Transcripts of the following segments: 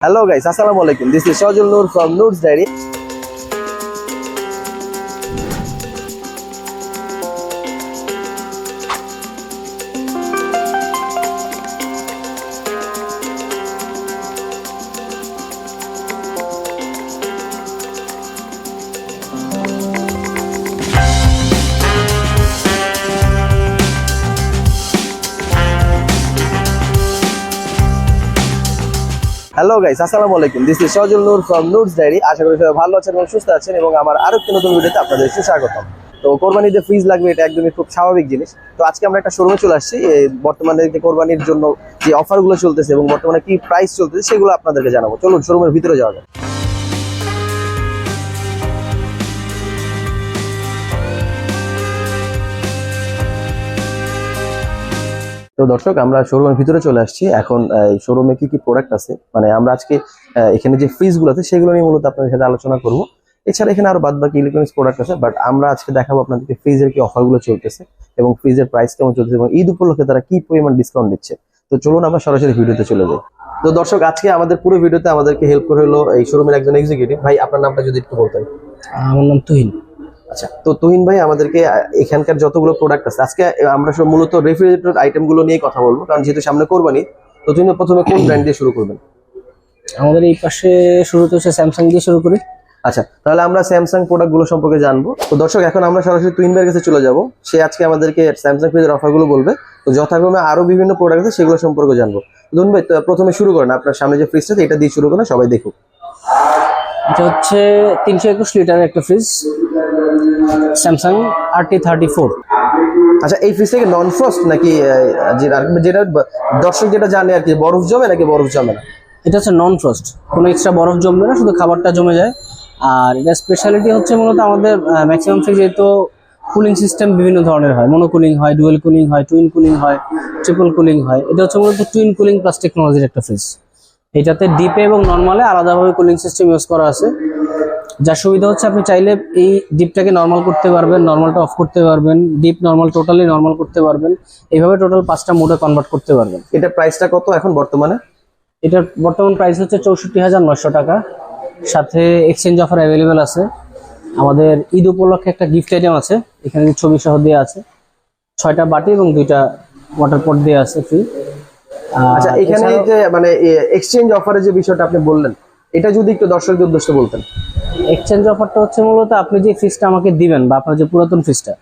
Hello guys, Assalamu alaikum. This is Nur from Nurs Diary. Hello guys, আসসালামু আলাইকুম। This is Noor from Noor's diary. আশা করি সবাই ভালো আছেন এবং সুস্থ আছেন এবং আমার আরো একটি নতুন ভিডিওতে আপনাদের সুস্বাগতম। তো কোরবানির যে ফ্রিজ লাগবে এটা একদমই খুব স্বাভাবিক জিনিস। তো আজকে আমরা একটা শোরুমে চলে আসছি। বর্তমানে যে কোরবানির জন্য যে অফারগুলো চলতেছে এবং বর্তমানে কি প্রাইস চলতেছে সেগুলো আপনাদেরকে জানাবো। চলুন শোরুমের ভিতরে যাওয়া যাক। তো দর্শক, আমরা শোরুমের ভিতরে চলে আসছি। এখন এই শোরুমে কি কি প্রোডাক্ট আছে, মানে আমরা আজকে এখানে যে ফ্রিজগুলো আছে সেগুলো নিয়ে মূলত আপনাদের সাথে আলোচনা করব। এছাড়া এখানে আরো বাদবাকি ইলেকট্রনিক্স প্রোডাক্ট আছে, বাট আমরা আজকে দেখাবো আপনাদেরকে ফ্রিজের কি অফারগুলো চলতেছে এবং ফ্রিজের প্রাইস কেমন চলতেছে এবং ঈদ উপলক্ষে তারা কি পরিমাণ ডিসকাউন্ট দিচ্ছে। তো চলুন আমরা সরাসরি ভিডিওতে চলে যাই। তো দর্শক, আজকে আমাদের পুরো ভিডিওতে আমাদেরকে হেল্প করে হলো এই শোরুমের একজন এক্সিকিউটিভ ভাই। আপনার নামটা যদি একটু বলতেন। আমার নাম তুহিন। আচ্ছা, তো তুহিন ভাই আমাদেরকে এখানকার যতগুলো প্রোডাক্ট আছে আজকে আমরা সব মূলত রেফ্রিজারেটর আইটেমগুলো নিয়ে কথা বলবো, কারণ যেহেতু সামনে কোরবানি। তো তুহিন, প্রথমে কোন ব্র্যান্ড দিয়ে শুরু করবেন? আমাদের এই পাশে শুরুতে হচ্ছে স্যামসাং দিয়ে শুরু করি। আচ্ছা, তাহলে আমরা স্যামসাং প্রোডাক্টগুলো সম্পর্কে জানবো। তো দর্শক, এখন আমরা সরাসরি তুহিন ভাইয়ের কাছে চলে যাব। সে আজকে আমাদেরকে স্যামসাং ফ্রিজের অফারগুলো বলবে। তো যথাক্রমে আরো বিভিন্ন প্রোডাক্ট আছে সেগুলো সম্পর্কে জানবো। তুহিন ভাই, প্রথমে শুরু করেন। আপনার সামনে যে ফ্রিজটা আছে এটা দিয়ে শুরু করেন, সবাই দেখুক। এটা হচ্ছে 321 লিটারের একটা ফ্রিজ, স্যামসাং RT34। আচ্ছা, এই ফ্রিজ থেকে নন ফ্রস্ট নাকি যেটা দর্শক যেটা জানে আর কি, বরফ জমে নাকি বরফ জমে না? এটা হচ্ছে নন ফ্রস্ট, কোনো এক্সট্রা বরফ জমবে না, শুধু খাবারটা জমে যায়। আর এটা স্পেশালিটি হচ্ছে মূলত আমাদের ম্যাক্সিমাম ফ্রিজে তো কুলিং সিস্টেম বিভিন্ন ধরনের হয়, মনো কুলিং হয়, ডুয়েল কুলিং হয়, টুইন কুলিং হয়, ট্রিপল কুলিং হয়। এটা হচ্ছে মূলত টুইন কুলিং প্লাস টেকনোলজির একটা ফ্রিজ। এটাতে ডিপে এবং নর্মালে আলাদাভাবে কুলিং সিস্টেম ইউজ করা আছে। যার সুবিধা হচ্ছে আপনি চাইলে এই ডিপটাকে নর্মাল করতে পারবেন, নর্মালটা অফ করতে পারবেন, ডিপ নর্মাল টোটালি নর্মাল করতে পারবেন। এইভাবে টোটাল 5টা মোডে কনভার্ট করতে পারবেন। এটা প্রাইসটা কত এখন বর্তমানে? এটার বর্তমান প্রাইস হচ্ছে 64,900 টাকা। সাথে এক্সচেঞ্জ অফার অ্যাভেলেবেল আছে। আমাদের ঈদ উপলক্ষে একটা গিফট আইটেম আছে, এখানে ছবি সহ দেওয়া আছে। 6টা বাটি এবং 2টা ওয়াটার পট দেওয়া আছে ফ্রি। আচ্ছা, এখানে যে মানে এক্সচেঞ্জ অফারের যে বিষয়টা আপনি বললেন, এটা যদি একটু দর্শকদের উদ্দেশ্যে বলতেন। এক্সচেঞ্জ অফারটা হচ্ছে মূলত আপনি যে ফ্রিজটা আমাকে দিবেন বা আপনার যে পুরাতন ফ্রিজটা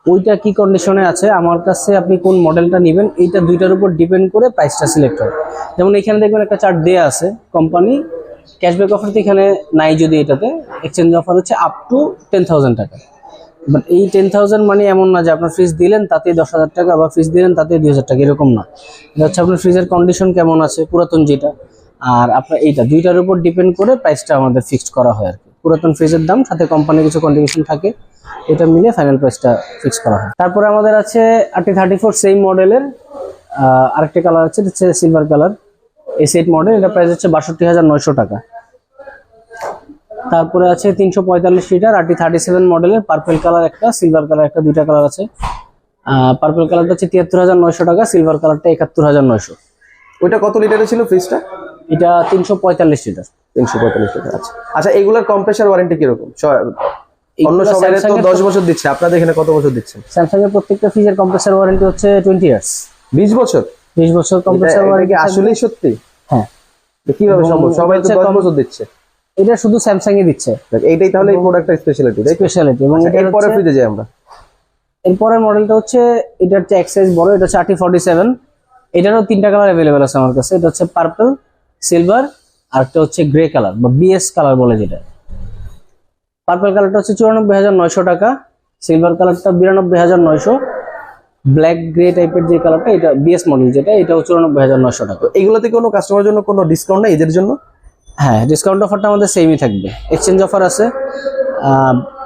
ওইটা কি কন্ডিশনে আছে, আমার কাছে আপনি কোন মডেলটা নেবেন এইটা দুইটার উপর ডিপেন্ড করে প্রাইসটা সিলেক্ট হয়। যেমন এখানে দেখবেন একটা চার্ট দেয়া আছে কোম্পানি ক্যাশব্যাক অফার, তো এখানে নাই। যদি এটাতে এক্সচেঞ্জ অফার হচ্ছে আপ টু 10,000 টাকা। বাট এই 10,000 মানে এমন না যে আপনার ফ্রিজ দিলেন তাতে 10,000 টাকা বা ফ্রিজ দিলেন তাতে 2,000 টাকা, এরকম না। এটা হচ্ছে আপনার ফ্রিজের কন্ডিশন কেমন আছে, পুরাতন যেটা আর আপনার এইটা দুইটার উপর ডিপেন্ড করে প্রাইসটা আমাদের ফিক্সড করা হয় আর কি। পুরাতন ফ্রিজের দাম সাথে কোম্পানির কিছু কন্ট্রিবিউশন থাকে, এটা মিলে ফাইনাল প্রাইসটা ফিক্স করা হয়। তারপরে আমাদের আছে RT34 সেম মডেলের আরেকটা কালার আছে, এটা হচ্ছে সিলভার কালার, S8 মডেল। এটা প্রাইস হচ্ছে 62,900 টাকা। তারপরে আছে 345 লিটার RT37 মডেলের পার্পল কালার একটা, সিলভার কালার একটা, 2টা কালার আছে। পার্পল কালারটা হচ্ছে 73,900 টাকা, সিলভার কালারটা 71,900। ওইটা কত লিটারের ছিল ফ্রিজটা? এটা 345 লিটার। 345 লিটার। আচ্ছা আচ্ছা, এগুলোর কম্প্রেসার ওয়ারেন্টি কিরকম? অন্য সবাই তো 10 বছর দিচ্ছে, আপনাদের এখানে কত বছর দিচ্ছেন? স্যামসাং এর প্রত্যেকটা ফ্রিজের কম্প্রেসার ওয়ারেন্টি হচ্ছে 20 ইয়ার্স। 20 বছর? 20 বছর কম্প্রেসার ওয়ারেন্টি। আসলেই সত্যি? হ্যাঁ। কিভাবে সম্ভব? সবাই তো 10 বছর দিচ্ছে। এটা শুধু স্যামসাং এ দিচ্ছে। এইটাই তাহলে এই প্রোডাক্টটা স্পেশালিটি, তাই? স্পেশালিটি। এবং এরপরে ফ্রিজে যাই আমরা। এরপরের মডেলটা হচ্ছে এটা হচ্ছে এক সাইজ বড়, এটা হচ্ছে RT47। এটারও 3টা কালার अवेलेबल আছে আমার কাছে। এটা হচ্ছে পার্পল, সিলভার আর একটা হচ্ছে গ্রে কালার বা বিএস কালার বলে যেটা। পার্পল কালারটা হচ্ছে 94,900 টাকা, সিলভার কালারটা 92,900, ব্ল্যাক গ্রে টাইপের যে কালারটা এটা বিএস মডেল যেটা, এটাও 94,900 টাকা। এগুলোতে কোনো কাস্টমারের জন্য কোনো ডিসকাউন্ট নেই এদের জন্য? হ্যাঁ, ডিসকাউন্ট অফারটা আমাদের সেমই থাকবে। এক্সচেঞ্জ অফার আছে,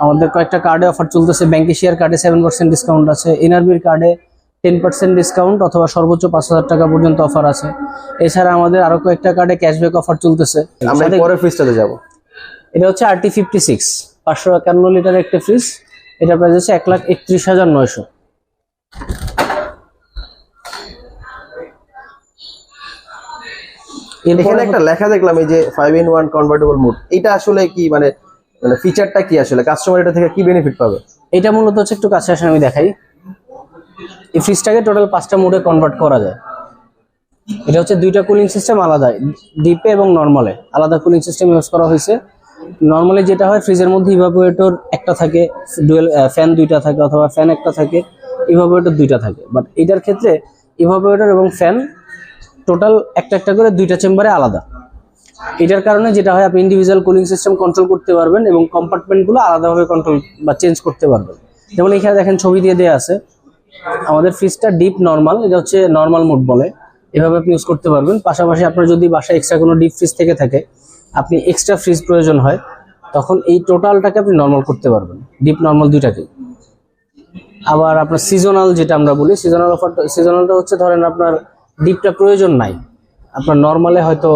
আমাদের কয়েকটা কার্ডে অফার চলতেছে। ব্যাংকেশিয়ার কার্ডে 7% ডিসকাউন্ট আছে, এনআরবির কার্ডে 10% ডিসকাউন্ট অথবা সর্বোচ্চ 5,000 টাকা পর্যন্ত অফার আছে। এছাড়া আমাদের আরো কয়েকটা কার্ডে ক্যাশব্যাক অফার চলতেছে। আমরা পরের ফ্রিজটাতে যাব। এটা হচ্ছে RT56 551 লিটারের একটা ফ্রিজ। এটা প্রাইস হচ্ছে 1,31,900। এখানে একটা লেখা দেখলাম এই যে 5-in-1 কনভার্টেবল মোড, এটা আসলে কি মানে মানে ফিচারটা কি আসলে, কাস্টমার এটা থেকে কি বেনিফিট পাবে? এটা মূলত হচ্ছে একটু কাছে আসেন আমি দেখাই। এই ফ্রিজটাকে টোটাল 5টা মোডে কনভার্ট করা যায়। এটা হচ্ছে দুইটা কুলিং সিস্টেম আলাদা, ডিপে এবং নরমালে আলাদা কুলিং সিস্টেম ইউজ করা হয়েছে। নরমালি যেটা হয় ফ্রিজের মধ্যে ইভাপোরেটর একটা থাকে, ডুয়েল ফ্যান দুইটা থাকে, অথবা ফ্যান একটা থাকে, ইভাপোরেটর দুইটা থাকে। বাট এটার ক্ষেত্রে ইভাপোরেটর এবং ফ্যান টোটাল একটা একটা করে দুইটা চেম্বারে আলাদা। এটার কারণে যেটা হয় আপনি ইন্ডিভিজুয়াল কুলিং সিস্টেম কন্ট্রোল করতে পারবেন এবং কম্পার্টমেন্টগুলো আলাদাভাবে কন্ট্রোল বা চেঞ্জ করতে পারবেন। যেমন এখানে দেখেন ছবি দিয়ে দেওয়া আছে আমাদের ফ্রিজটা ডিপ নরমাল, এটা হচ্ছে নরমাল মোড বলে, এভাবে আপনি ইউজ করতে পারবেন। পাশাপাশি আপনার যদি বাসায় এক্সট্রা কোনো ডিপ ফ্রিজ থেকে থাকে, আপনি এক্সট্রা ফ্রিজ প্রয়োজন হয়, তখন এই টোটালটাকে আপনি নরমাল করতে পারবেন, ডিপ নরমাল দুইটাকে। আবার আপনার সিজনাল যেটা আমরা বলি, সিজনালটা হচ্ছে ধরেন আপনার ডিপটা প্রয়োজন নাই, আপনার নরমালে হয়তো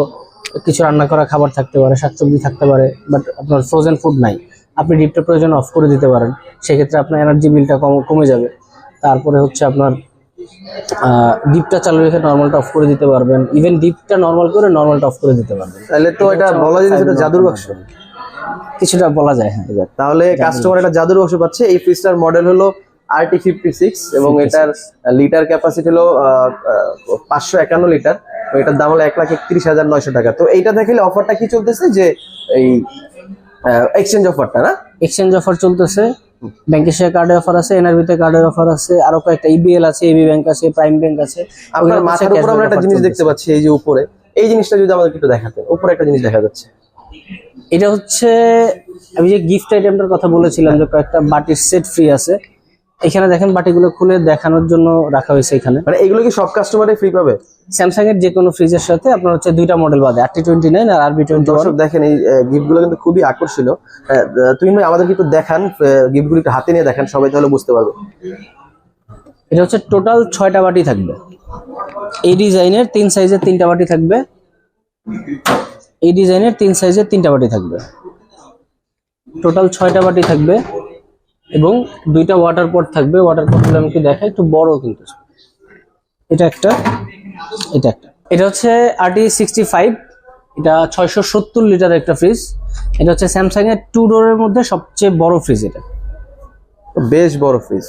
কিছু রান্না করা খাবার থাকতে পারে, শাকসবজি থাকতে পারে, বাট আপনার ফ্রোজেন ফুড নাই, আপনি ডিপটা প্রয়োজন অফ করে দিতে পারেন, সেক্ষেত্রে আপনার এনার্জি বিলটা কমে যাবে। তারপরে হচ্ছে আপনার ডিপটা চালু রেখে নরমালটা অফ করে দিতে পারবেন, ইভেন ডিপটা নরমাল করে নরমালটা অফ করে দিতে পারবেন। তাহলে তো এটা বলা যায় এটা জাদুর বাক্স, কিছুটা বলা যায়। হ্যাঁ, তাহলে কাস্টমার এটা জাদুর বাক্স পাচ্ছে। এই ফ্রিজটার মডেল হলো RT56 এবং এটার লিটার ক্যাপাসিটি হলো 551 লিটার। এটার দাম হলো 1,31,900 টাকা। তো এইটা দেখলে অফারটা কি চলতেছে, যে এই এক্সচেঞ্জ অফারটা না? এক্সচেঞ্জ অফার চলতেছে, ব্যাংকের শেয়ার কার্ডের অফার আছে, এনআরবিতে কার্ডের অফার আছে, আরো কয়েকটা ইবিএল আছে, এবি ব্যাংক আছে, প্রাইম ব্যাংক আছে। আপনার মাথার উপর আমরা একটা জিনিস দেখতে পাচ্ছি, এই যে উপরে, এই জিনিসটা যদি আমাদের একটু দেখাতে। উপরে একটা জিনিস দেখা যাচ্ছে, এটা হচ্ছে আমি যে গিফট আইটেমটার কথা বলেছিলাম যে কয়েকটা বাটির সেট ফ্রি আছে। এখানে দেখেন বাটিগুলো খুলে দেখানোর জন্য রাখা হয়েছে এখানে। মানে এগুলো কি সব কাস্টমারে ফ্রি পাবে? স্যামসাং এর যে কোনো ফ্রিজের সাথে আপনার হচ্ছে দুইটা মডেল বাদে, RT29 আর RB21। দর্শক দেখেন এই গিফটগুলো কিন্তু খুবই আকর্ষণীয়। তুমি ভাই আমাদেরকে একটু দেখান, গিফটগুলো একটু হাতে নিয়ে দেখান, সবাই তাহলে বুঝতে পারবে। এটা হচ্ছে টোটাল 6টা বাটি থাকবে। এই ডিজাইনের 3 সাইজের 3টা বাটি থাকবে, এই ডিজাইনের 3 সাইজের 3টা বাটি থাকবে, টোটাল 6টা বাটি থাকবে এবং 2টা ওয়াটার পট থাকবে। ওয়াটার পটগুলো আমি কি দেখাই, একটু বড় কিন্তু। এটা একটা, এটা একটা। এটা হচ্ছে RT65, এটা 670 লিটারের একটা ফ্রিজ। এটা হচ্ছে স্যামসাং এর 2 ডোরের মধ্যে সবচেয়ে বড় ফ্রিজ, এটা বেশ বড় ফ্রিজ।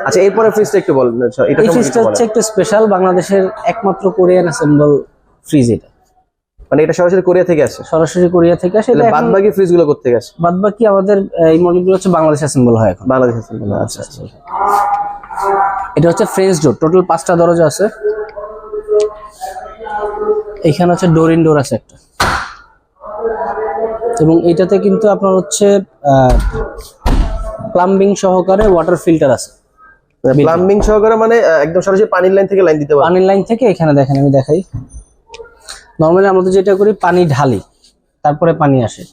আচ্ছা, এরপরে ফ্রিজটা একটু বলেন। এটা এই ফ্রিজটা হচ্ছে একটু স্পেশাল, বাংলাদেশের একমাত্র কোরিয়ান অ্যাসেম্বল ফ্রিজ। এটা মানে এটা সরাসরি কোরিয়া থেকে আসে? সরাসরি কোরিয়া থেকে আসে। এটা বাদবাকি ফ্রিজগুলো কোথা থেকে আসে? বাদবাকি আমাদের এই মডেলগুলো হচ্ছে বাংলাদেশ অ্যাসেম্বল হয় এখন। বাংলাদেশ অ্যাসেম্বল। আচ্ছা আচ্ছা। এটা হচ্ছে ফ্রেঞ্চ ডোর, টোটাল 5টা দরজা আছে। এখানে হচ্ছে ডোর ইন ডোর আছে একটা, এবং এটাতে কিন্তু আপনার হচ্ছে প্লাম্বিং সহকারে ওয়াটার ফিল্টার আছে। প্লাম্বিং সহকারে মানে একদম সরাসরি পানির লাইন থেকে লাইন দিতে পারবে? পানির লাইন থেকে। এখানে দেখেন আমি দেখাই, নরমালি আমরা তো যেটা করি পানি ঢালি তারপরে পানি আসে,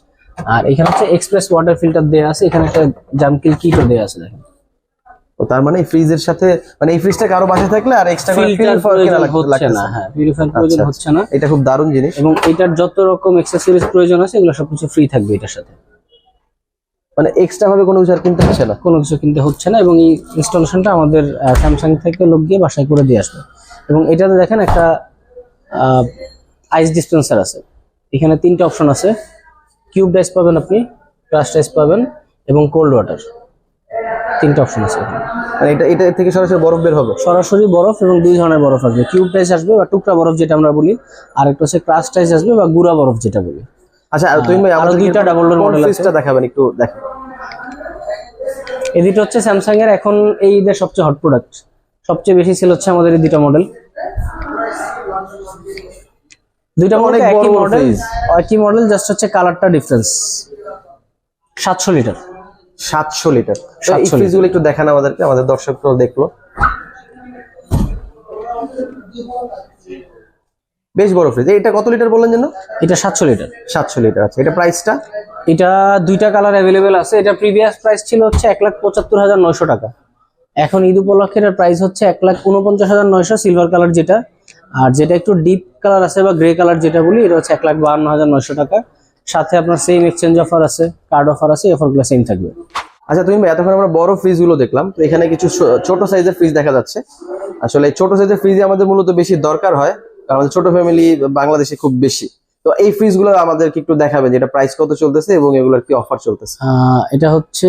আর এখানে হচ্ছে এক্সপ্রেস ওয়াটার ফিল্টার দেয়া আছে। এখানে একটা জামকিল কিটও দেয়া আছে দেখেন। ও তার মানে এই ফ্রিজের সাথে, মানে এই ফ্রিজটা কারো বাসায় থাকলে আর এক্সট্রা করে পিউরিফায়ার হচ্ছে না। হ্যাঁ, পিউরিফায়ার প্রয়োজন হচ্ছে না। এটা খুব দারুণ জিনিস। এবং এটার যত রকম অ্যাকসেসরিজ প্রয়োজন আছে এগুলো সবকিছু ফ্রি থাকবে এটার সাথে। মানে এক্সট্রা ভাবে কোনো কিছু আর কিনতে হচ্ছে না? কোনো কিছু কিনতে হচ্ছে না। এবং এই ইনস্টলেশনটা আমাদের স্যামসাং থেকে লোক গিয়ে বাসায় করে দিয়ে আসবে। এবং এটাতে দেখেন একটা আইস ডিসপেন্সার আছে। এখানে 3টা অপশন আছে, কিউব আইস পাবেন আপনি, ক্রাশড আইস পাবেন এবং কোল্ড ওয়াটার। 3টা অপশন আছে। মানে এটা থেকে সরাসরি বরফ বের হবে? সরাসরি বরফ, এবং 2 ধরনের বরফ আসবে, কিউব আইস আসবে বা টুকরা বরফ যেটা আমরা বলি, আর একটা হচ্ছে ক্রাশড আইস আসবে বা গুঁড়া বরফ যেটা বলি। আচ্ছা, তুমি ভাই আরো 2টা ডাবল ডোর মডেল আছে, ফ্রিজটা দেখাবেন একটু। দেখেন এই দুটো হচ্ছে স্যামসাং এর এখন এই ঈদের সবচেয়ে হট প্রোডাক্ট, সবচেয়ে বেশি সেল হচ্ছে আমাদের এই 2টা মডেল। 2টা মডেল একই মডেল, জাস্ট হচ্ছে কালারটা ডিফারেন্স। 700 লিটার। 700 লিটার। এই ফ্রিজগুলো একটু দেখান আমাদেরকে, আমাদের দর্শকরাও দেখলো। বেশ বড় ফ্রিজ। এটা কত লিটার বললেন যেন? এটা 700 লিটার। 700 লিটার। আচ্ছা, এটা প্রাইসটা? এটা 2টা কালার অ্যাভেলেবেল আছে। এটা প্রিভিয়াস প্রাইস ছিল হচ্ছে 1,75,900 টাকা। এখন ঈদ উপলক্ষে এর প্রাইস হচ্ছে 1,49,900 সিলভার কালার যেটা, আর যেটা একটু ডিপ কালার আছে বা গ্রে কালার যেটা বলি, এটা হচ্ছে 1,52,900 টাকা। সাথে আপনার সেম এক্সচেঞ্জ অফার আছে, কার্ড অফার আছে, অফারগুলো সেম থাকবে। আচ্ছা, তুমি এতক্ষণ আমরা বড় ফ্রিজগুলো দেখলাম, তো এখানে কিছু ছোট সাইজের ফ্রিজ দেখা যাচ্ছে। আসলে ছোট সাইজের ফ্রিজ আমাদের মূলত বেশি দরকার হয়, কারণ আমাদের ছোট ফ্যামিলি বাংলাদেশে খুব বেশি। তো এই ফ্রিজ গুলো আমাদেরকে একটু দেখাবেন যেটা প্রাইস কত চলতেছে এবং এগুলোর কি অফার চলতেছে। এটা হচ্ছে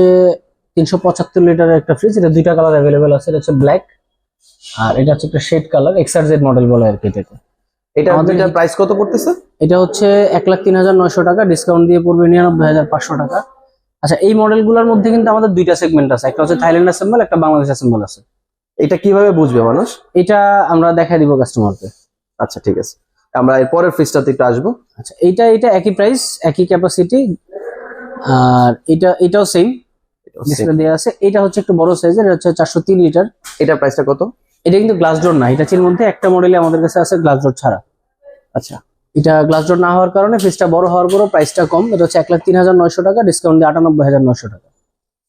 375 লিটারের একটা ফ্রিজ, এটা দুইটা কালার অ্যাভেলেবেল আছে, এটা হচ্ছে ব্ল্যাক আর এটা হচ্ছে একটা শেড কালার, এক্সআরজেড মডেল বলে আর কি এটাকে। এটা আমাদের প্রাইস কত পড়তেছে? এটা হচ্ছে 1,03,900 টাকা, ডিসকাউন্ট দিয়ে পড়বে 99,500 টাকা। আচ্ছা, এই মডেলগুলোর মধ্যে কিন্তু আমাদের দুইটা সেগমেন্ট আছে, একটা হচ্ছে থাইল্যান্ড অ্যাসেম্বল, একটা বাংলাদেশ অ্যাসেম্বল আছে। এটা কিভাবে বুঝবে মানুষ? এটা আমরা দেখাই দিব কাস্টমারকে। আচ্ছা ঠিক আছে, আমরা এর পরের ফ্রিজটাতে একটু আসবো। আচ্ছা, এটা একই প্রাইস, একই ক্যাপাসিটি, আর এটাও সেম ডিসপ্লে দেওয়া আছে। এটা হচ্ছে একটু বড় সাইজের, এটা হচ্ছে 403 লিটার। এটার প্রাইসটা কত? এটা কিন্তু গ্লাস ডোর না, এটা এর মধ্যে একটা মডেলে আমাদের কাছে আছে গ্লাস ডোর ছাড়া। আচ্ছা, এটা গ্লাস ডোর না হওয়ার কারণে ফ্রিজটা বড় হওয়ার পরও প্রাইসটা কম, এটা হচ্ছে 1,03,900 টাকা, ডিসকাউন্ট দিয়ে 98,900 টাকা।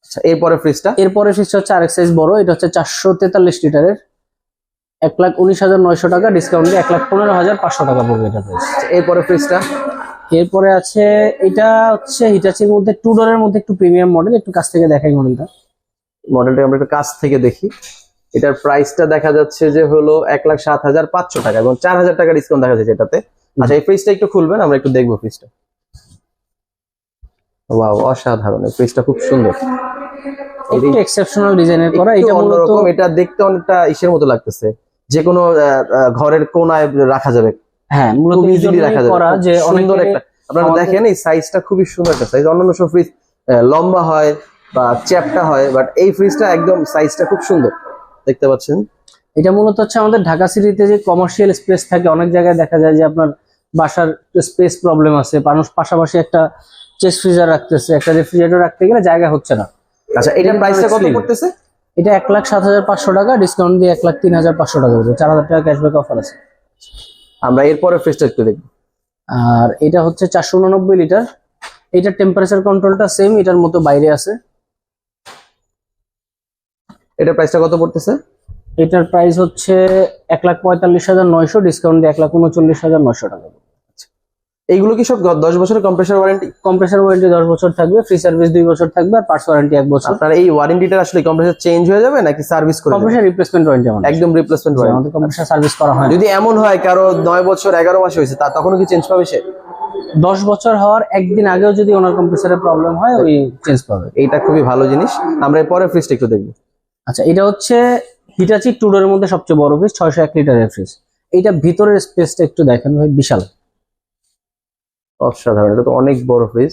আচ্ছা, এরপরে ফ্রিজটা? এরপরে ফ্রিজটা হচ্ছে আরেক সাইজ বড়, এটা হচ্ছে 443 লিটারের, 1,19,900 টাকা, ডিসকাউন্ট দিয়ে 1,15,500 টাকা পড়বে এটা প্রাইস। এরপরে ফ্রিজটা? এরপরে আছে এটা হচ্ছে হিটাচির মধ্যে টু ডোরের মধ্যে একটু প্রিমিয়াম মডেল, একটু কাছ থেকে দেখাই মডেলটা আমরা একটু কাছ থেকে দেখি। এটার প্রাইসটা দেখা যাচ্ছে যে হলো 1,07,500 টাকা এবং 4,000 টাকা ডিসকাউন্ট দেখা যাচ্ছে এটাতে। আচ্ছা, এই ফ্রিজটা একটু খুলবেন, আমরা একটু দেখবো ফ্রিজটা। ওয়াও, অসাধারণ, এই ফ্রিজটা খুব সুন্দর, একটু এক্সেপশনাল ডিজাইনের করা। এটা মূলত এটা দেখতে অনেকটা ইসের মতো লাগতেছে, যে কোনো ঘরের কোনায় রাখা যাবে। হ্যাঁ, মূলত ইজিলি রাখা যাবে, করা যে সুন্দর একটা। আপনারা দেখেন এই সাইজটা খুবই সুন্দর একটা সাইজ। অন্যান্য সব ফ্রিজ লম্বা হয় বা চ্যাপটা হয়, বাট এই ফ্রিজটা একদম সাইজটা খুব সুন্দর দেখতে পাচ্ছেন। এটা মূলত হচ্ছে আমাদের ঢাকা সিটিতে যে কমার্শিয়াল স্পেস থাকে, অনেক জায়গায় দেখা যায় যে আপনার বাসার স্পেস প্রবলেম আছে, মানুষ পাশাপাশি একটা চেস্ট ফ্রিজার রাখতেছে, একটা রেফ্রিজারেটর রাখতে গেলে জায়গা হচ্ছে না। আচ্ছা, এটার প্রাইসটা কত পড়তেছে? এটা 1,07,500 টাকা, ডিসকাউন্ট দিয়ে 1,03,500 টাকা পড়বে, 4,000 টাকা ক্যাশব্যাক অফার আছে। আমরা এরপরে ফ্রিজটা একটু দেখব। আর এটা হচ্ছে 489 লিটার, এটার টেম্পারেচার কন্ট্রোলটা সেম এটার মতো বাইরে আছে। এটার প্রাইসটা কত পড়তেছে? এটার প্রাইস হচ্ছে 1,45,900, ডিসকাউন্ট দিয়ে 1,39,900 টাকা। এইগুলো কি সব 10 বছরের কম্প্রেসার ওয়ারেন্টি? কম্প্রেসার ওয়ারেন্টি 10 বছর থাকবে, ফ্রি সার্ভিস 2 বছর থাকবে, আর পার্টস ওয়ারেন্টি 1 বছর। আপনার এই ওয়ারেন্টিটা আসলে কম্প্রেসার চেঞ্জ হয়ে যাবে নাকি সার্ভিস করে? কম্প্রেসার রিপ্লেসমেন্ট ওয়ারেন্টি আমাদের, একদম রিপ্লেসমেন্ট ওয়ারেন্টি। আমাদের কম্প্রেসার সার্ভিস করা হয়। যদি এমন হয় কারো 9 বছর 11 মাস হয়েছে, তা তখনও কি চেঞ্জ পাবে সে? 10 বছর হওয়ার একদিন আগেও যদি ওনার কম্প্রেসারের প্রবলেম হয়, ওই চেঞ্জ পাবে। এইটা খুবই ভালো জিনিস। আমরা এরপরে ফ্রিজটা একটু দেখব। আচ্ছা, এটা হচ্ছে হিটাচি টু ডোরের মধ্যে সবচেয়ে বড় ফ্রিজ, 601 লিটারের ফ্রিজ। এইটা ভিতরের স্পেসটা একটু দেখেন ভাই, বিশাল, অসাধারণ, এটা তো অনেক বড় ফ্রিজ।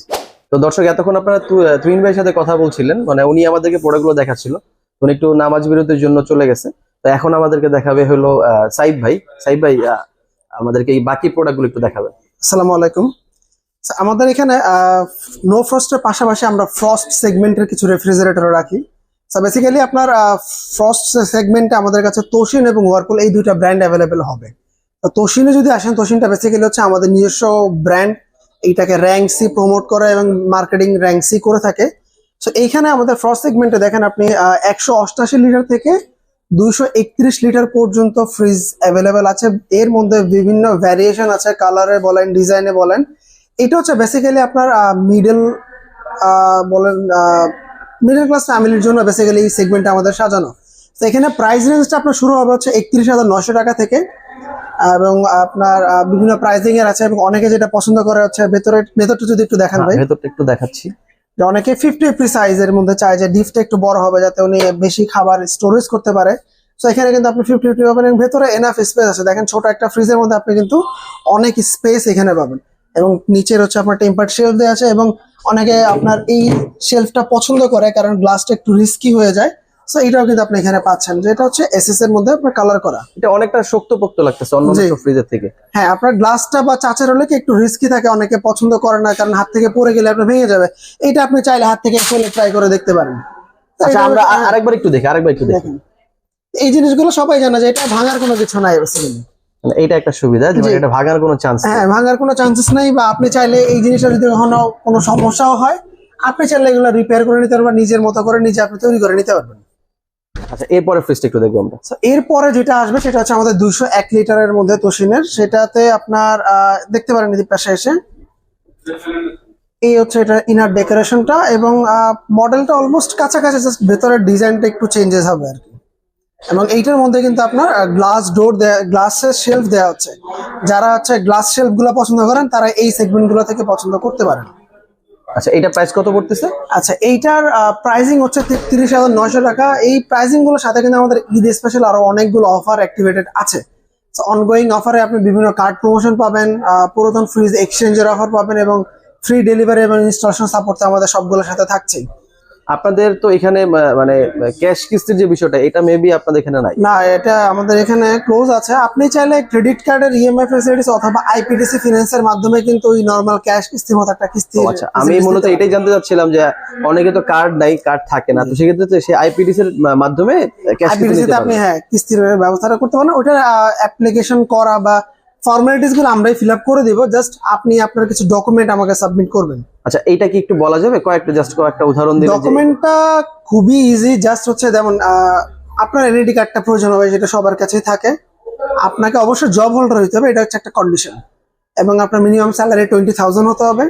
তো দর্শক, এতক্ষণ আপনারা তুহিন ভাইয়ের সাথে কথা বলছিলেন, মানে উনি আমাদেরকে প্রোডাক্টগুলো দেখাচ্ছিল, উনি একটু নামাজ বিরতির জন্য চলে গেছে। তো এখন আমাদেরকে দেখাবে হলো সাইব ভাই। সাইব ভাই, আমাদেরকে এই বাকি প্রোডাক্টগুলো একটু দেখাবেন। আসসালামু আলাইকুম। আমাদের এখানে নো ফ্রস্টের পাশাপাশি আমরা ফ্রস্ট সেগমেন্টের কিছু রেফ্রিজারেটর রাখি। বেসিক্যালি আপনার ফ্রস্ট সেগমেন্টে আমাদের কাছে তোশিন এবং ওয়ারপুল এই দুইটা ব্র্যান্ড অ্যাভেলেবেল হবে। তো তোশিনে যদি আসেন, তোশিনটা বেসিক্যালি হচ্ছে আমাদের নিজস্ব ব্র্যান্ড, এইটাকে র্যাঙ্ক সি প্রমোট করে এবং মার্কেটিং র্যাঙ্ক সি করে থাকে। তো এইখানে আমাদের ফ্রস্ট সেগমেন্টে দেখেন আপনি 188 লিটার থেকে 231 লিটার পর্যন্ত ফ্রিজ অ্যাভেলেবেল আছে। এর মধ্যে বিভিন্ন ভ্যারিয়েশন আছে, কালারে বলেন, ডিজাইনে বলেন। এটা হচ্ছে বেসিক্যালি আপনার বলেন মিডল ক্লাস ফ্যামিলির জন্য বেসিক্যালি এই সেগমেন্টটা আমাদের সাজানো। তো এখানে প্রাইস রেঞ্জটা আপনার শুরু হবে হচ্ছে 31,900 টাকা থেকে, এবং আপনার বিভিন্ন প্রাইসিং এর আছে, এবং অনেকে যেটা পছন্দ করে হচ্ছে ভেতরটা যদি একটু দেখান ভাই। ভেতরটা একটু দেখাচ্ছি। যে অনেকে 50 সাইজের মধ্যে চায় যে ডিপটা একটু বড় হবে, যাতে উনি বেশি খাবার স্টোরেজ করতে পারে। তো এখানে কিন্তু আপনি 50 পাবেন, এবং ভেতরে এনাফ স্পেস আছে। দেখেন, ছোট একটা ফ্রিজের মধ্যে আপনি কিন্তু অনেক স্পেস এখানে পাবেন, এবং নিচের হচ্ছে আপনার টেম্পার্ড শেলফ দেওয়া আছে। এবং অনেকে আপনার এই শেলফটা পছন্দ করে কারণ গ্লাসটা একটু রিস্কি হয়ে যায়। সো এটাও কিন্তু আপনি এখানে পাচ্ছেন, যেটা হচ্ছে এসএস এর মধ্যে আপনার কালার করা। এটা অনেকটা শক্তপোক্ত লাগতেছে অন্য ফ্রিজের থেকে। হ্যাঁ, আপনার গ্লাসটা বা চাচের হলে কি একটু রিস্কি থাকে, অনেকে পছন্দ করে না, কারণ হাত থেকে পড়ে গেলে আপনার ভেঙে যাবে। এটা আপনি চাইলে হাত থেকে ফেলে ট্রাই করে দেখতে পারেন। আচ্ছা, আমরা আরেকবার একটু দেখি। এই জিনিসগুলো সবাই জানে যে এটা ভাঙার কোনো কিছু নাই। এইটা একটা সুবিধা যে এটা ভাঙার কোনো চান্স নেই। হ্যাঁ, ভাঙার কোনো চান্সেস নাই। বা আপনি চাইলে এই জিনিসটা যদি কখনো কোনো সমস্যাও হয়, আপনি চাইলে এগুলো রিপেয়ার করে নিতে পারবেন, নিজের মতো করে নিজে আপনি তৈরি করে নিতে পারবেন। আচ্ছা, এরপরে ফ্রিজটা একটু দেখবো আমরা। এরপরে যেটা আসবে সেটা হচ্ছে আমাদের 201 লিটারের মধ্যে তোশিনের। সেটাতে আপনার দেখতে পারেন এই পাশে এসে, এই হচ্ছে এটা ইনার ডেকোরেশনটা, এবং মডেলটা অলমোস্ট কাছাকাছি, জাস্ট ভেতরের ডিজাইনটা একটু চেঞ্জেস হবে আর কি। এবং এইটার মধ্যে কিন্তু আপনার গ্লাস ডোর দেয়া, গ্লাসের শেলফ দেওয়া হচ্ছে। যারা হচ্ছে গ্লাস শেলফ গুলো পছন্দ করেন তারা এই সেগমেন্ট গুলো থেকে পছন্দ করতে পারেন। আচ্ছা, এটা প্রাইস কত পড়তেছে? আচ্ছা, এইটার প্রাইসিং হচ্ছে 33,900 টাকা। এই প্রাইসিং গুলোর সাথে কিন্তু আমাদের ঈদ স্পেশাল আরো অনেকগুলো অফার অ্যাক্টিভেটেড আছে। অনগোয়িং অফারে আপনি বিভিন্ন কার্ড প্রমোশন পাবেন, পুরাতন ফ্রিজ এক্সচেঞ্জের অফার পাবেন এবং ফ্রি ডেলিভারি এবং ইনস্টলেশন সাপোর্ট আমাদের সবগুলোর সাথে থাকছেই। আপনাদের তো এখানে মানে ক্যাশ কিস্তির যে বিষয়টা, এটা মেবি আপনাদের এখানে নাই। না, এটা আমাদের এখানে ক্লোজ আছে। আপনি চাইলে ক্রেডিট কার্ডের ইএমআই ফ্যাসিলিটিস অথবা আইপিডিসি ফিনান্সের মাধ্যমে কিন্তু ওই নরমাল ক্যাশ কিস্তির মতো একটা কিস্তি। আচ্ছা, আমি মূলত এটাই জানতে চাচ্ছিলাম যে অনেকে তো কার্ড নাই, কার্ড থাকে না, তো সেক্ষেত্রে তো সেই আইপিডিসি এর মাধ্যমে ক্যাশ আইপিডিসিতে আপনি কিস্তির ব্যবস্থাটা করতে পারেন। ওটা অ্যাপ্লিকেশন করা বা ফর্মালিটিস গুলো আমরাই ফিল আপ করে দিব। জাস্ট আপনি আপনার কিছু ডকুমেন্ট আমাকে সাবমিট করবেন। আচ্ছা, এইটা কি একটু বলা যাবে? কয়েকটা উদাহরণ দিবেন? ডকুমেন্টটা খুবই ইজি। জাস্ট হচ্ছে যেমন আপনার এনআইডি কার্ডটা প্রয়োজন হবে, যেটা সবার কাছেই থাকে। আপনাকে অবশ্যই জব হোল্ডার হইতে হবে, এটা হচ্ছে একটা কন্ডিশন। এবং আপনার মিনিমাম স্যালারি 20,000 হতে হবে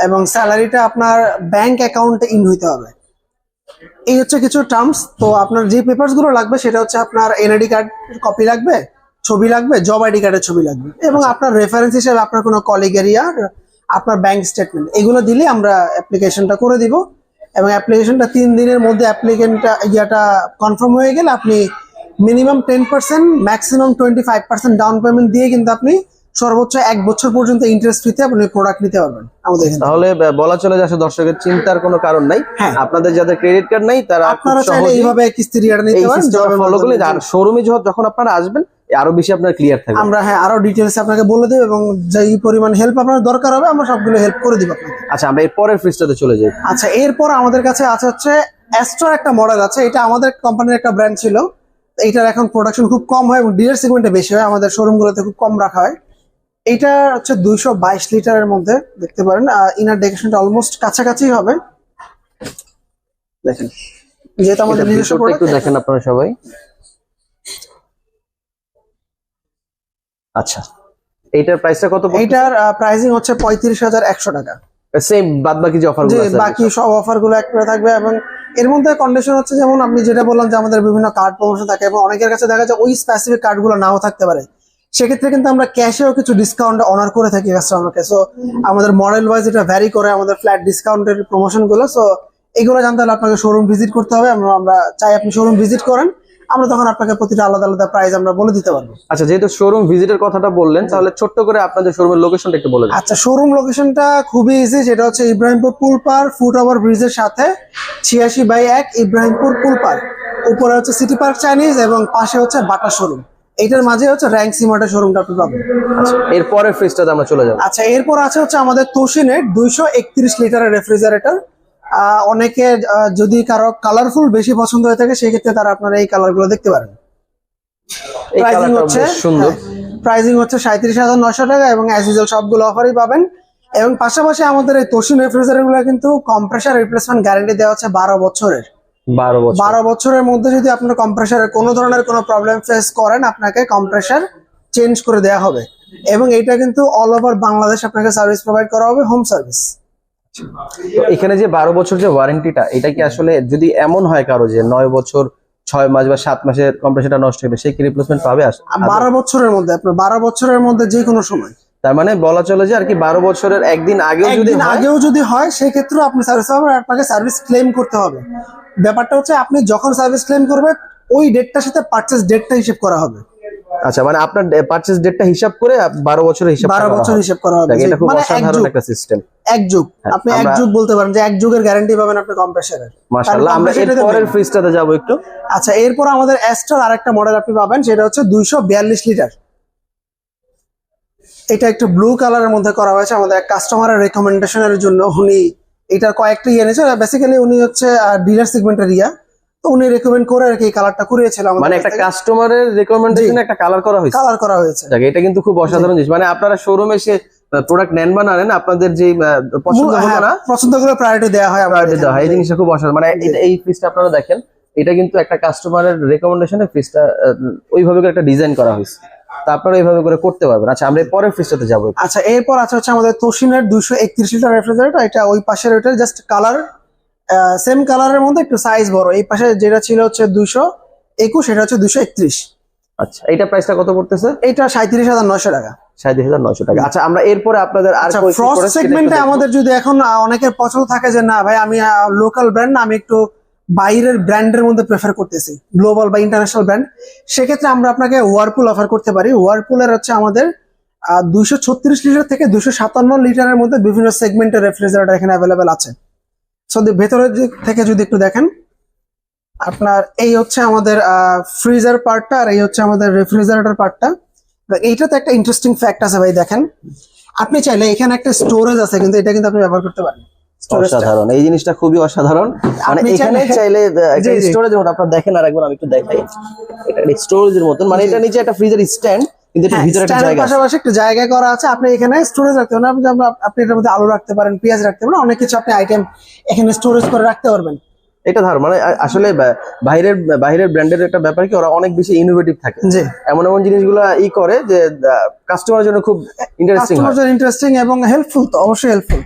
এবং স্যালারিটা আপনার ব্যাংক অ্যাকাউন্টে ইন হইতে হবে। এই হচ্ছে কিছু টার্মস। তো আপনার যে পেপারস গুলো লাগবে সেটা হচ্ছে আপনার এনআইডি কার্ড কপি লাগবে, ছবি লাগবে, জব আইডি কার্ডের ছবি লাগবে এবং আপনার রেফারেন্স হিসেবে আপনার কোনো কলিগের ইয়ার, আপনার ব্যাংক স্টেটমেন্ট, এগুলো দিলে আমরা অ্যাপ্লিকেশনটা করে দিব। এবং অ্যাপ্লিকেশনটা 3 দিনের মধ্যে অ্যাপ্লিকেন্টটা ইয়াটা কনফার্ম হয়ে গেলে আপনি মিনিমাম 10%, ম্যাক্সিমাম 25% ডাউন পেমেন্ট দিয়ে কিন্তু আপনি সর্বোচ্চ 1 বছর পর্যন্ত ইন্টারেস্ট ফ্রিতে আপনি প্রোডাক্ট নিতে পারবেন আমাদের এখানে। তাহলে বলা চলে যে দর্শকের চিন্তার কোনো কারণ নাই। হ্যাঁ। আপনাদের যাদের ক্রেডিট কার্ড নাই তারা আপনারা চাইলে এইভাবে কিস্তির ইয়াটা নিতে পারেন। ফলো করলে আর শোরুমে যখন আপনারা আসবেন আরো বেশি আপনার ক্লিয়ার থাকবে। আমরা আরো ডিটেইলস আপনাকে বলে দেব এবং যেই পরিমাণ হেল্প আপনার দরকার হবে আমরা সবগুলো হেল্প করে দিব আপনাকে। আচ্ছা, আমরা এর পরের ফ্রিজটাতে চলে যাই। আচ্ছা, এরপর আমাদের কাছে আছে হচ্ছে অ্যাস্ট্রার একটা মডেল আছে। এটা আমাদের কোম্পানির একটা ব্র্যান্ড ছিল। এইটার এখন প্রোডাকশন খুব কম হয় এবং ডিলার সেগমেন্টে বেশি হয়, আমাদের শোরুমগুলোতে খুব কম রাখা হয়। এটা হচ্ছে 222 লিটারের মধ্যে দেখতে পারেন। ইনার ডেকোরেশনটা অলমোস্ট কাছাকাছি হবে। দেখেন, যেহেতু আমাদের নিজস্ব একটু প্রোডাক্ট। দেখেন আপনারা সবাই। আচ্ছা, এইটার প্রাইসটা কত? এইটার প্রাইসিং হচ্ছে 35,100 টাকা। সেম বাদ বাকি যে অফারগুলো আছে বাকি সব অফারগুলো একবারে থাকবে এবং এর মধ্যে কন্ডিশন হচ্ছে যেমন আমি যেটা বললাম যে আমাদের বিভিন্ন কার্ড প্রমোশন থাকে এবং অনেকের কাছে দেখা যায় ওই স্পেসিফিক কার্ডগুলো নাও থাকতে পারে। সেক্ষেত্রে কিন্তু আমরা ক্যাশেও কিছু ডিসকাউন্ট অনার করে থাকি কাস্টমারকে। সো আমাদের মডেল ওয়াইজ এটা ভ্যারি করে, আমাদের ফ্ল্যাট ডিসকাউন্টের প্রমোশন গুলো। সো এগুলো জানতে হলে আপনাকে শোরুম ভিজিট করতে হবে। আমরা চাই আপনি শোরুম ভিজিট করেন, আমরা তখন আপনাকে প্রতিটা আলাদা আলাদা প্রাইস আমরা বলে দিতে পারবো। আচ্ছা, যেহেতু শোরুম ভিজিটের কথাটা বললেন, তাহলে ছোট্ট করে আপনাদের শোরুমের লোকেশনটা একটু বলে দিন। আচ্ছা, শোরুম লোকেশনটা খুবই ইজি। সেটা হচ্ছে ইব্রাহিমপুর পুলপার ফুট ওভার ব্রিজের সাথে 86/1 ইব্রাহিমপুর পুলপার। উপরে হচ্ছে সিটি পার্ক চাইনিজ এবং পাশে হচ্ছে বাটা শোরুম। এইটার মাঝে হচ্ছে র্যাঙ্ক সিমার্টের শোরুমটা আপনি পাবেন। আচ্ছা, এর পরের ফ্রিজটাতে আমরা চলে যাব। আচ্ছা, এরপর আছে হচ্ছে আমাদের তোশিনের 231 লিটারের রেফ্রিজারেটর। অনেকে যদি কারো কালারফুল বেশি পছন্দ হয়ে থাকে সেক্ষেত্রে তারা আপনারা এই কালার গুলো দেখতে পারেন। এই প্রাইসিং কালারটা হচ্ছে বেশ সুন্দর। প্রাইসিং হচ্ছে 37,900 টাকা এবং অ্যাজ ইউজুয়াল সবগুলো অফারই পাবেন। এবং পাশাপাশি আমাদের এই তোশিন রেফ্রিজারেটর গুলো কিন্তু কম্প্রেসার রিপ্লেসমেন্ট গ্যারান্টি দেওয়া হচ্ছে 12 বছরের। 12 বছরের মধ্যে যদি আপনার কম্প্রেসারের কোনো ধরনের কোনো প্রবলেম ফেস করেন আপনাকে কম্প্রেসার চেঞ্জ করে দেওয়া হবে এবং এটা কিন্তু অল ওভার বাংলাদেশ আপনাকে সার্ভিস প্রোভাইড করা হবে, হোম সার্ভিস। এখানে যে 12 বছর যে ওয়ারেন্টিটা, এটা কি আসলে যদি এমন হয় কারো যে 9 বছর 6 মাস বা 7 মাসের কম্প্রেসারটা নষ্ট হলে সে কি রিপ্লেসমেন্ট পাবে? 12 বছরের মধ্যে আপনার 12 বছরের মধ্যে যে কোনো সময়, তার মানে বলা চলে যে আর কি 12 বছরের একদিন আগেও যদি হয় সেই ক্ষেত্রে আপনি সার্ভিস পাবেন, আপনাকে সার্ভিস ক্লেম করতে হবে। ব্যাপারটা হচ্ছে আপনি যখন সার্ভিস ক্লেম করবেন ওই ডেটটার সাথে পারচেজ ডেটটা হিসাব করা হবে। আচ্ছা, মানে আপনার পারচেজ ডেটটা হিসাব করে 12 বছরের হিসাব 12 বছর হিসাব করা হবে। এটা খুব অসাধারণ একটা সিস্টেম। এক যুগ, আপনি এক যুগ বলতে পারেন যে এক যুগের গ্যারান্টি পাবেন আপনি কম্প্রেসারের। মাশাআল্লাহ, আমরা এর পরের ফ্রিজটাতে যাব একটু। আচ্ছা, এরপর আমাদের অ্যাস্ট্রার আরেকটা মডেল আপনি পাবেন, সেটা হচ্ছে 242 লিটার। এটা একটু ব্লু কালারের মধ্যে করা হয়েছে আমাদের এক কাস্টমারের রেকমেন্ডেশনের জন্য। উনি এটার কয়েকটা এনেছে, বেসিক্যালি উনি হচ্ছে ডিলার সেগমেন্টের তো উনি রেকমেন্ড করে আর কি এই কালারটা করিয়েছিল আমাদের। মানে একটা কাস্টমারের রেকমেন্ডেশনে একটা কালার করা হয়েছে। এটা কিন্তু খুব অসাধারণ জিনিস। মানে আপনারা শোরুমে এসে প্রোডাক্ট নেন বা না নেন, আপনাদের যে পছন্দ হলো না পছন্দগুলো প্রায়োরিটি দেওয়া হয়, এই জিনিসটা খুব অসাধারণ। মানে এই ফ্রিজটা আপনারা দেখেন, এটা কিন্তু একটা কাস্টমারের রেকমেন্ডেশনে ফ্রিজটা ওইভাবে করে একটা ডিজাইন করা হয়েছে, তা আপনারা এইভাবে করে করতে পারবেন। আচ্ছা, আমরা পরের ফ্রিজটাতে যাবো। আচ্ছা, এরপর আছে হচ্ছে আমাদের তোশিনের 231 লিটার রেফ্রিজারেটর। এটা ওই পাশের ওইটা জাস্ট কালার সেম কালারের মধ্যে একটু সাইজ বড়। এই পাশে যেটা ছিল হচ্ছে 21, এটা হচ্ছে 231। আচ্ছা, এটা প্রাইসটা কত পড়তেছে? এটা 37,900 টাকা। 37,900 টাকা। আচ্ছা, আমরা এরপরে আপনাদের আর আচ্ছা, কই ফ্রস্ট সেগমেন্টে আমাদের যদি এখন অনেকের পছন্দ থাকে যে না ভাই আমি লোকাল ব্র্যান্ড না, আমি একটু বাইরের ব্র্যান্ডের মধ্যে প্রেফার করতেছি, গ্লোবাল বা ইন্টারন্যাশনাল ব্র্যান্ড, সেক্ষেত্রে আমরা আপনাকে ওয়ারপুল অফার করতে পারি। ওয়ারপুলের হচ্ছে আমাদের 236 লিটার থেকে 257 লিটারের মধ্যে বিভিন্ন সেগমেন্টের রেফ্রিজারেটর এখানে অ্যাভেলেবেল আছে। সো ভেতরের দিক থেকে যদি একটু দেখেন, আপনার এই হচ্ছে আমাদের ফ্রিজার পার্টটা, আর এই হচ্ছে আমাদের রেফ্রিজারেটর পার্টটা। এইটাতে একটা ইন্টারেস্টিং ফ্যাক্ট আছে ভাই, দেখেন আপনি চাইলে এখানে একটা স্টোরেজ আছে, কিন্তু এটা কিন্তু আপনি ব্যবহার করতে পারেন। অসাধারণ, এই জিনিসটা খুবই অসাধারণ। মানে আপনি এখানে চাইলে একটা জি, জি। স্টোরেজের মতো আপনারা দেখেন, আর একবার আমি একটু দেখাই, এটা একটা স্টোরেজের মতন, মানে এটা নিচে একটা ফ্রিজের স্ট্যান্ড, কিন্তু এটা ভিতরে একটা স্ট্যান্ডের জায়গা আছে। পাশাপাশি একটা জায়গা করা আছে, আপনি এখানে স্টোরেজ রাখতে পারেন। আপনি এটার মধ্যে আলু রাখতে পারেন, পেঁয়াজ রাখতে পারেন, অনেক কিছু আপনি আইটেম এখানে স্টোরেজ করে রাখতে পারবেন। এটা ধর মানে আসলে বাইরের বাইরের ব্র্যান্ডের একটা ব্যাপার কি, ওরা অনেক বেশি ইনোভেটিভ থাকে, জি, এমন এমন জিনিসগুলো করে যে কাস্টমারের জন্য খুব ইন্টারেস্টিং হয়। কাস্টমার ইন্টারেস্টিং এবং হেল্পফুল, তো অবশ্যই হেল্পফুল।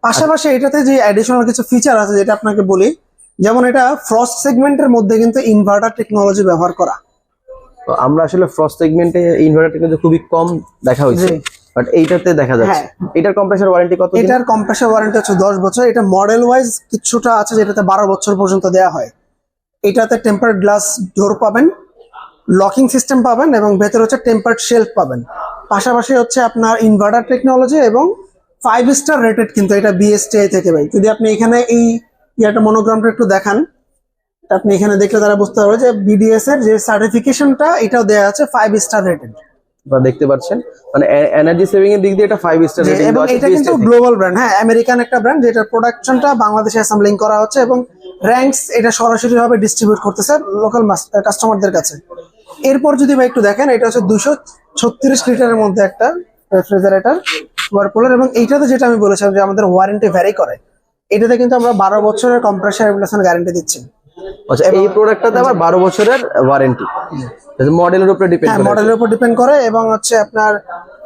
পাশাপাশি এটাতে যে অ্যাডিশনাল কিছু ফিচার আছে যেটা আপনাকে বলি, যেমন এটা ফ্রস্ট সেগমেন্টের মধ্যে কিন্তু ইনভার্টার টেকনোলজি ব্যবহার করা। তো আমরা আসলে ফ্রস্ট সেগমেন্টে ইনভার্টার কিন্তু খুবই কম দেখা হয়েছে, জি। বাট এইটাতে দেখা যাচ্ছে। এটার কম্প্রেসর ওয়ারেন্টি কত দিন? এটার কম্প্রেসর ওয়ারেন্টি হচ্ছে 10 বছর। এটা মডেল ওয়াইজ কিছুটা আছে যেটাতে 12 বছর পর্যন্ত দেওয়া হয়। এটাতে টেম্পার্ড গ্লাস ডোর পাবেন, লকিং সিস্টেম পাবেন, এবং ভেতরে হচ্ছে টেম্পার্ড শেলফ পাবেন। পাশাপাশি হচ্ছে আপনার ইনভার্টার টেকনোলজি এবং 5 স্টার রেটেড, কিন্তু এটা বিএসটিআই থেকে ভাই। যদি আপনি এখানে এই ইয়াটা মনোগ্রামটা একটু দেখান, আপনি এখানে দেখলে তারা বুঝতে পারবে যে বিডিএস এর যে সার্টিফিকেশনটা এটাও দেওয়া আছে 5 স্টার রেটেড। আপনারা দেখতে পাচ্ছেন, মানে এনার্জি সেভিং এর দিক দিয়ে এটা 5 স্টার রেটিং এবং দেওয়া আছে এটা কিন্তু BSTI থেকে। গ্লোবাল ব্র্যান্ড, হ্যাঁ আমেরিকান একটা ব্র্যান্ড, যেটার প্রোডাকশনটা বাংলাদেশে অ্যাসেম্বলিং করা হচ্ছে এবং র্যাঙ্কস এটা সরাসরি ভাবে ডিস্ট্রিবিউট করতেছে লোকাল কাস্টমারদের কাছে। এরপর যদি ভাই একটু দেখেন, এটা হচ্ছে 236 লিটারের মধ্যে একটা রেফ্রিজারেটর ওয়ারপুলের, এবং এইটাতে যেটা আমি বলেছিলাম যে আমাদের ওয়ারেন্টি ভ্যারি করে, এটাতে কিন্তু আমরা 12 বছরের কম্প্রেসার রিপ্লেসমেন্ট গ্যারান্টি দিচ্ছি। আচ্ছা, এই প্রোডাক্টটাতে আবার 12 বছরের ওয়ারেন্টি, মডেলের উপরে ডিপেন্ড হ্যাঁ, করে। মডেলের উপর ডিপেন্ড করে, এবং হচ্ছে আপনার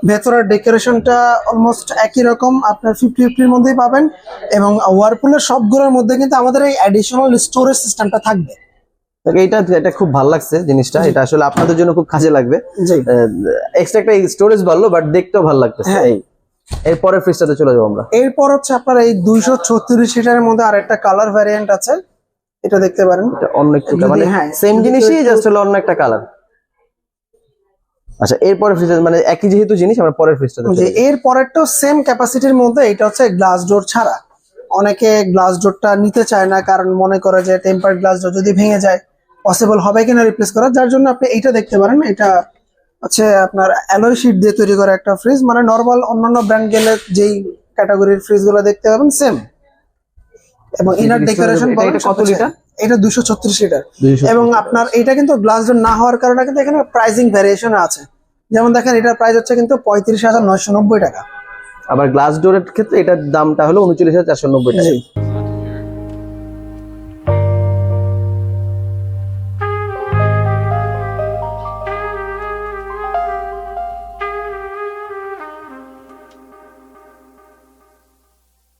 ভেতরের ডেকোরেশনটা অলমোস্ট একই রকম, আপনার 50-50 মধ্যেই পাবেন। এবং ওয়ারপুলের সবগুলোর মধ্যে কিন্তু আমাদের এই অ্যাডিশনাল স্টোরেজ সিস্টেমটা থাকবে। এটা এটা খুব ভালো লাগছে জিনিসটা, এটা আসলে আপনাদের জন্য খুব কাজে লাগবে। জি, এক্সট্রা একটা স্টোরেজ বাড়লো, বাট দেখতেও ভালো লাগতেছে। হ্যাঁ। এই এরপরে ফ্রিজটাতে চলে যাবো আমরা। এরপর হচ্ছে আপনার এই 236 লিটারের মধ্যে আরেকটা কালার ভ্যারিয়েন্ট আছে, এটা দেখতে পারেন। এটা অন্য একটু যদি- মানে হ্যাঁ, সেম যদি জিনিসই একটু- জাস্ট হলো অন্য একটা কালার। আচ্ছা, এরপরে ফ্রিজ মানে একই যেহেতু জিনিস, আমরা পরের ফ্রিজটাতে যে এর পরেরটাও সেম ক্যাপাসিটির মধ্যে, এটা হচ্ছে গ্লাস ডোর ছাড়া। অনেকে গ্লাস ডোরটা নিতে চায় না, কারণ মনে করে যে টেম্পার্ড গ্লাস ডোর যদি ভেঙে যায় পসিবল হবে কিনা রিপ্লেস করা, যার জন্য আপনি এইটা দেখতে পারেন। এটা হচ্ছে আপনার অ্যালয় শিট দিয়ে তৈরি করা একটা ফ্রিজ, মানে নরমাল অন্যান্য ব্র্যান্ড গেলে যেই ক্যাটাগরির ফ্রিজ গুলো দেখতে পাবেন সেম। এবং ইনার ডেকোরেশন এটা কত লিটার? এটা 236 লিটার। 236 এবং আপনার এটা কিন্তু গ্লাস ডোর না হওয়ার কারণে কিন্তু এখানে প্রাইসিং ভ্যারিয়েশন আছে। যেমন দেখেন, এটার প্রাইস হচ্ছে কিন্তু 35,990 টাকা। আবার গ্লাস ডোরের ক্ষেত্রে এটার দামটা হলো 39,490 টাকা। জি।